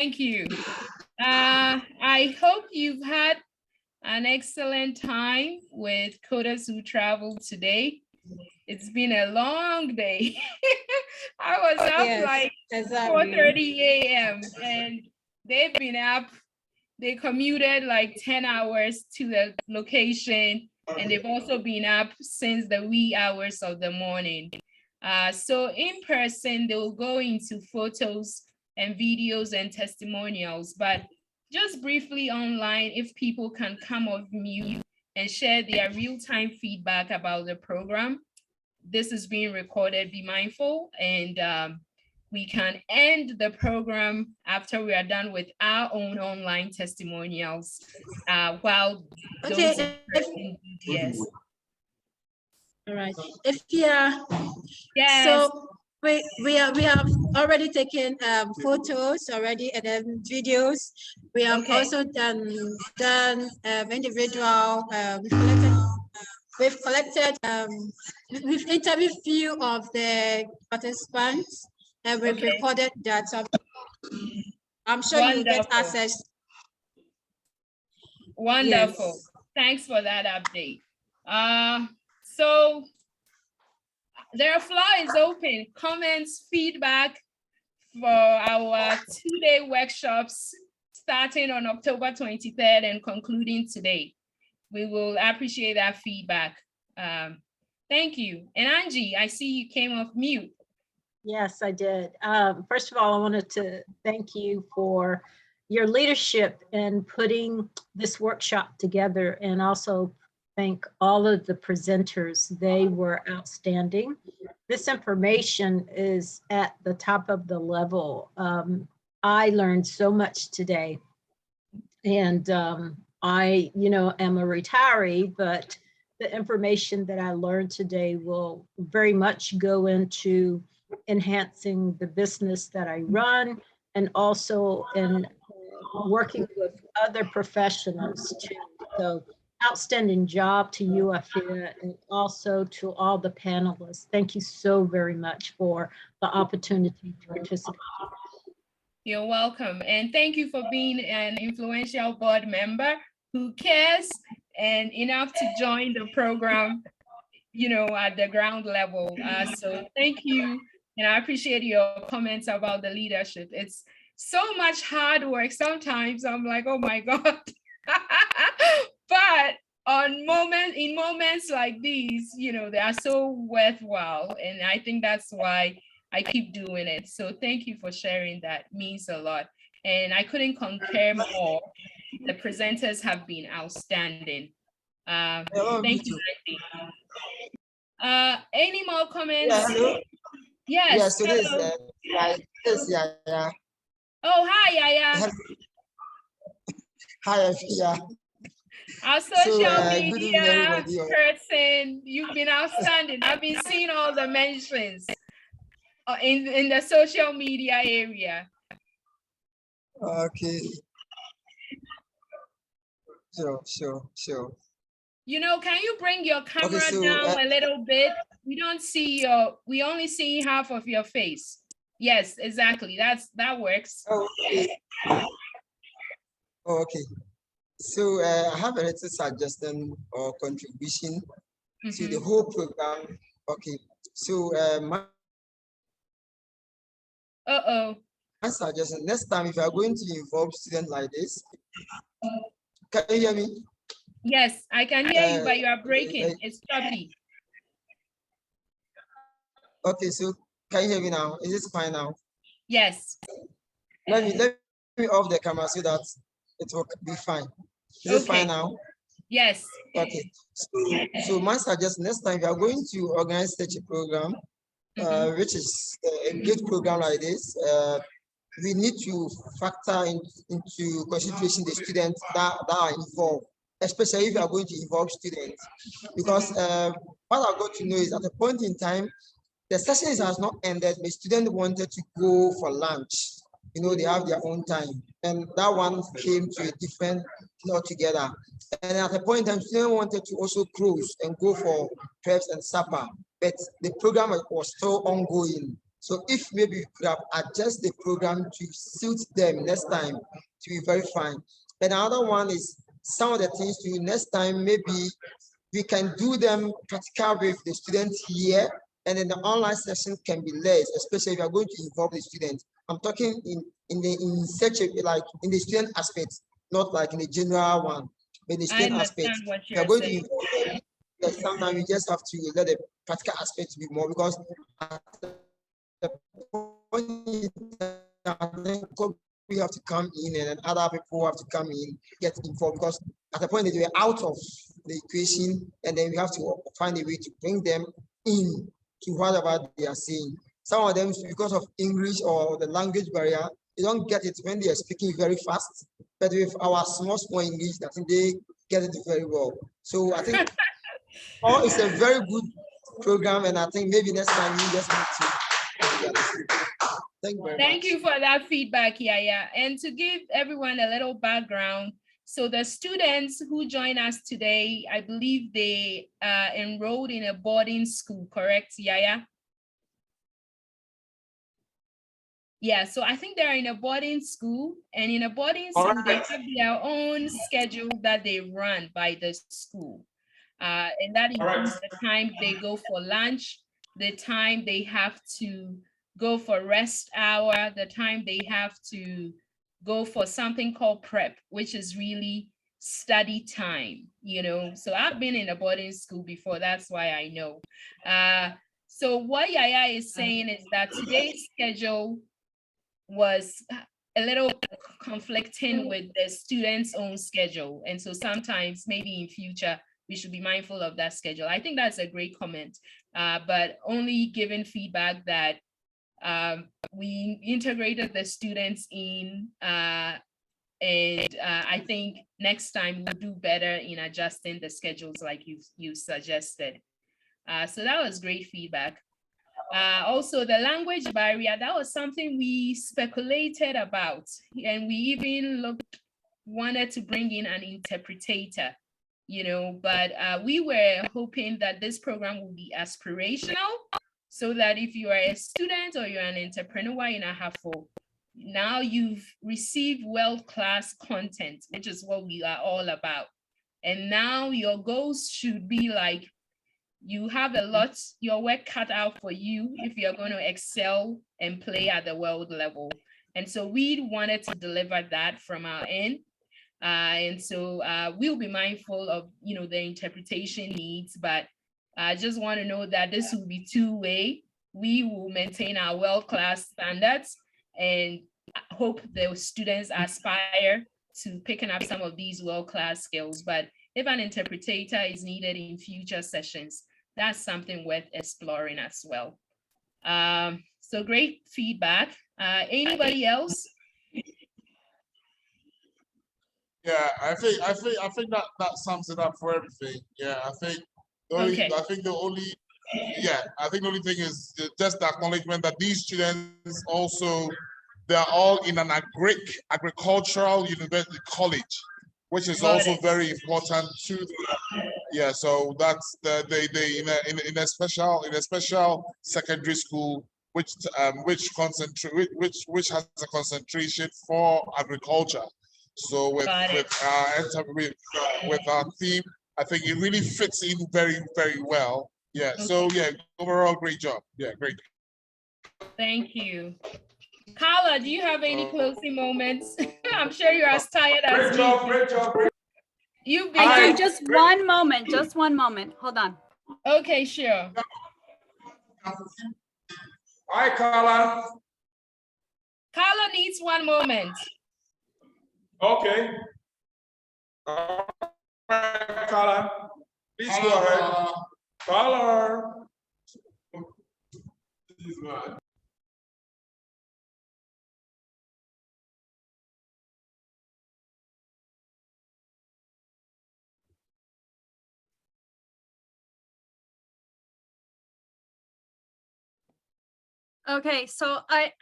Thank you. I hope you've had an excellent time with coders who traveled today. It's been a long day. I was up like 4:30 a.m. and they've been up. They commuted like 10 hours to the location, and they've also been up since the wee hours of the morning. So in person, they will go into photos and videos and testimonials, but just briefly online, if people can come off mute and share their real-time feedback about the program. This is being recorded, be mindful, and we can end the program after we are done with our own online testimonials while those yes. All right. If yes. So we have already taken photos already and then videos. We have also done individual. We've interviewed few of the participants and we've recorded that. So I'm sure you get access. Wonderful. Yes. Thanks for that update. So the floor is open. Comments, feedback for our 2-day workshops starting on October 23rd and concluding today. We will appreciate that feedback. Thank you. And Angie, I see you came off mute. Yes, I did. First of all, I wanted to thank you for your leadership in putting this workshop together, and also thank all of the presenters. They were outstanding. This information is at the top of the level. I learned so much today, and I, am a retiree, but the information that I learned today will very much go into enhancing the business that I run, and also in working with other professionals too. So outstanding job to you, Afia, and also to all the panelists. Thank you so very much for the opportunity to participate. You're welcome. And thank you for being an influential board member who cares and enough to join the program, at the ground level. So thank you. And I appreciate your comments about the leadership. It's so much hard work. Sometimes I'm like, oh my God. But in moments like these, they are so worthwhile. And I think that's why I keep doing it. So thank you for sharing that. It means a lot. And I couldn't concur more. The presenters have been outstanding. Thank you. Any more comments? Yes. Yeah. Oh, hi, Yaya. Hi, Afia. Our social media person, you've been outstanding. I've been seeing all the mentions in the social media area. Okay. Sure. Can you bring your camera down a little bit? We only see half of your face. Yes, exactly. That works. Okay. So I have a little suggestion or contribution to the whole program. Okay. So my suggestion, next time if you are going to involve students like this, can you hear me? Yes, I can hear you, but you are breaking. It's choppy. Okay, so can you hear me now? Is this fine now? Yes. Let me off the camera so that it will be fine. Is it fine now? Yes. Okay. So my suggestion, next time you are going to organize such a program, which is a great program like this, we need to factor into consideration the students that are involved, especially if you are going to involve students. Because what I got to know is at a point in time, the session has not ended, the student wanted to go for lunch. They have their own time. And that one came to a different thing altogether. And at a point in time, students wanted to also close and go for preps and supper. But the program was still ongoing. So if maybe you could have adjust the program to suit them next time, to be very fine. And another one is some of the things to next time, maybe we can do them practical with the students here, and then the online session can be less, especially if you are going to involve the students. I'm talking in such a, like in the student aspect, not like in the general one, but in the student aspect. What If you're going to involve them, yes, sometimes you just have to let the practical aspect be more, because at the point we have to come in, and then other people have to come in, get involved, because at the point that we're out of the equation, and then we have to find a way to bring them in to whatever they are saying. Some of them, because of English or the language barrier, they don't get it when they are speaking very fast. But with our small English, I think they get it very well. So I think it's a very good program, and I think maybe next time you just need to. Thank you for that feedback, Yaya. And to give everyone a little background, so the students who join us today, I believe they enrolled in a boarding school, correct, Yaya? Yeah, so I think they're in a boarding school, and in a boarding school, they have their own schedule that they run by the school. And that includes the time they go for lunch, the time they have to go for rest hour, the time they have to go for something called prep, which is really study time, you know. So I've been in a boarding school before, that's why I know. So what Yaya is saying is that today's schedule was a little conflicting with the students' own schedule. And so sometimes maybe in future, we should be mindful of that schedule. I think that's a great comment, but only giving feedback that we integrated the students in, and I think next time we'll do better in adjusting the schedules like you suggested. So that was great feedback. Also, the language barrier, that was something we speculated about, and we even wanted to bring in an interpreter, you know, but we were hoping that this program will be aspirational, so that if you are a student or you're an entrepreneur in Ahafo, now you've received world-class content, which is what we are all about. And now your goals should be like, you have a lot, your work cut out for you if you're going to excel and play at the world level. And so we wanted to deliver that from our end. And so we'll be mindful of, you know, the interpretation needs, but I just want to know that this will be two-way. We will maintain our world-class standards and hope the students aspire to picking up some of these world-class skills. But if an interpreter is needed in future sessions, that's something worth exploring as well. So great feedback. Anybody else? Yeah, I think that sums it up for everything. Yeah, I think the only thing is just the acknowledgement that these students also, they're all in an agricultural university college, which is also very important to them. Yeah, so that's in a special secondary school which has a concentration for agriculture. So with our theme, I think it really fits in very, very well. Yeah. Okay. So yeah, overall, great job. Yeah, great. Thank you. Carla, do you have any closing moments? I'm sure you're as tired as me. Great job. I do. Just one moment. Hold on. Okay, sure. Hi, Carla. Carla needs one moment. Okay. All right, Carla. Please go ahead. Carla. Okay, so I